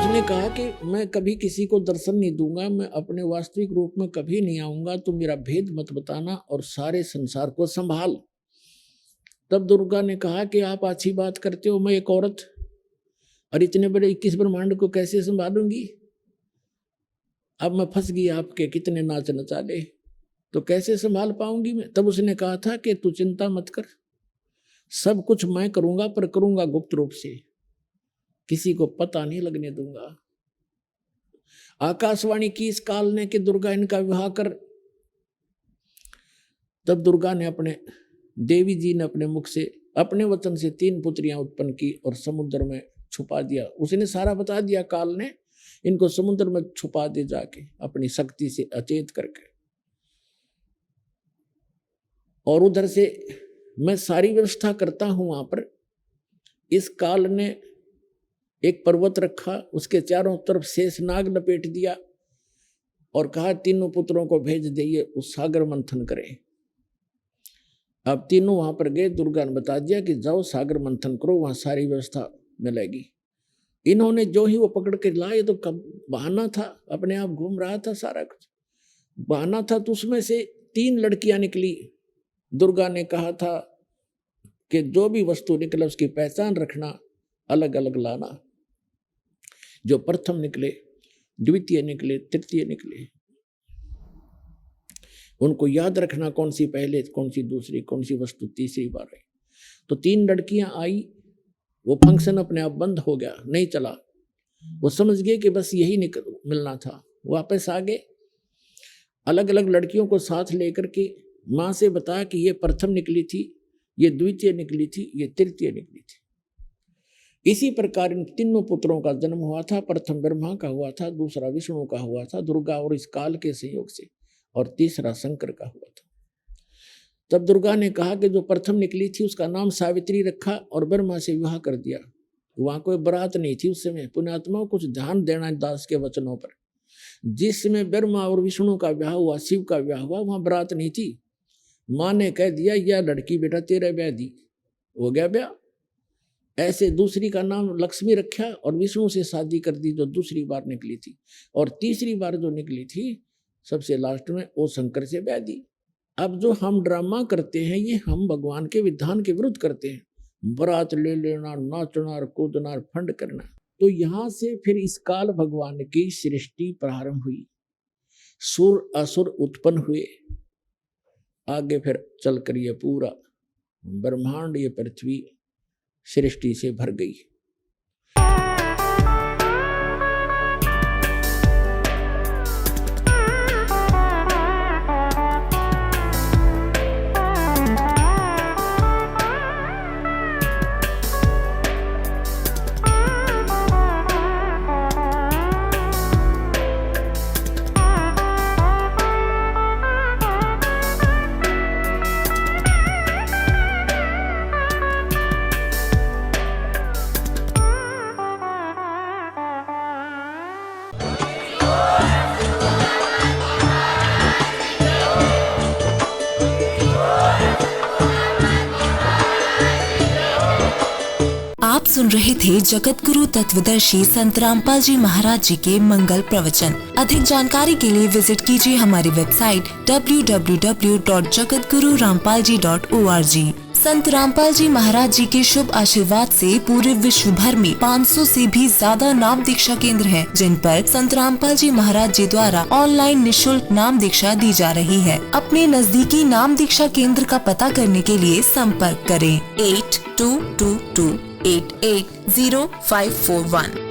उसने कहा कि मैं कभी किसी को दर्शन नहीं दूंगा, मैं अपने वास्तविक रूप में कभी नहीं आऊंगा, तो मेरा भेद मत बताना और सारे संसार को संभाल। तब दुर्गा ने कहा कि आप अच्छी बात करते हो, मैं एक औरत और इतने बड़े 21 ब्रह्मांड को कैसे संभालूंगी। अब मैं फंस गई आपके कितने नाच नचाले, तो कैसे संभाल पाऊंगी मैं। तब उसने कहा था कि तू चिंता मत कर, सब कुछ मैं करूंगा, पर करूंगा गुप्त रूप से, किसी को पता नहीं लगने दूंगा। आकाशवाणी की इस काल ने कि दुर्गा इनका विवाह कर। तब दुर्गा ने देवी जी ने अपने मुख से, अपने वचन से 3 पुत्रियां उत्पन्न की और समुद्र में छुपा दिया। उसने सारा बता दिया काल ने, इनको समुद्र में छुपा दे जाके अपनी शक्ति से अचेत करके। और उधर से मैं सारी व्यवस्था करता हूं वहां पर। इस काल ने एक पर्वत रखा, उसके चारों तरफ शेषनाग लपेट दिया और कहा 3 पुत्रों को भेज दिए, उस सागर मंथन करें। अब तीनों वहां पर गए। दुर्गा ने बता दिया कि जाओ सागर मंथन करो, वहां सारी व्यवस्था मिलेगी। इन्होंने जो ही वो पकड़ के लाए, तो कब बहाना था, अपने आप घूम रहा था, सारा कुछ बहाना था। तो उसमें से 3 लड़कियां निकली। दुर्गा ने कहा था कि जो भी वस्तु निकले उसकी पहचान रखना, अलग अलग लाना। जो प्रथम निकले, द्वितीय निकले, तृतीय निकले, उनको याद रखना कौन सी पहले, कौन सी दूसरी, कौन सी वस्तु तीसरी बार आई। तो 3 लड़कियां आई, वो फंक्शन अपने आप बंद हो गया, नहीं चला। वो समझ गए कि बस यही मिलना था। वापस आ गए, अलग अलग लड़कियों को साथ लेकर के माँ से बताया कि ये प्रथम निकली थी, ये द्वितीय निकली थी, ये तृतीय निकली थी। इसी प्रकार इन 3 पुत्रों का जन्म हुआ था। प्रथम ब्रह्मा का हुआ था, दूसरा विष्णु का हुआ था, दुर्गा और इस काल के संयोग से, और तीसरा शंकर का हुआ था। तब दुर्गा ने कहा कि जो प्रथम निकली थी उसका नाम सावित्री रखा और ब्रह्मा से विवाह कर दिया। वहां कोई बारात नहीं थी उस समय। पुण्यात्माओं कुछ ध्यान देना दास के वचनों पर। जिस समय ब्रह्मा और विष्णु का विवाह हुआ, शिव का विवाह हुआ, वहां बारात नहीं थी। माँ ने कह दिया यह लड़की बेटा तेरे ब्याह दी, हो गया ब्याह। ऐसे दूसरी का नाम लक्ष्मी रखा और विष्णु से शादी कर दी जो दूसरी बार निकली थी, और तीसरी बार जो निकली थी सबसे लास्ट में, वो शंकर से ब्याह दी। अब जो हम ड्रामा करते हैं ये हम भगवान के विधान के विरुद्ध करते हैं। बारात ले लेना, नाचना और कूदना और फंड करना। तो यहाँ से फिर इस काल भगवान की सृष्टि प्रारंभ हुई, सुर असुर उत्पन्न हुए। आगे फिर चलकर ये पूरा ब्रह्मांड, ये पृथ्वी सृष्टि से भर गई। आप सुन रहे थे जगत गुरु तत्वदर्शी संत रामपाल जी महाराज जी के मंगल प्रवचन। अधिक जानकारी के लिए विजिट कीजिए हमारी वेबसाइट www.jagatgururampalji.org। संत रामपाल जी महाराज जी के शुभ आशीर्वाद से पूरे विश्व भर में 500 से भी ज्यादा नाम दीक्षा केंद्र हैं, जिन पर संत रामपाल जी महाराज जी द्वारा ऑनलाइन निशुल्क नाम दीक्षा दी जा रही है। अपने नजदीकी नाम दीक्षा केंद्र का पता करने के लिए संपर्क करें 8222880541।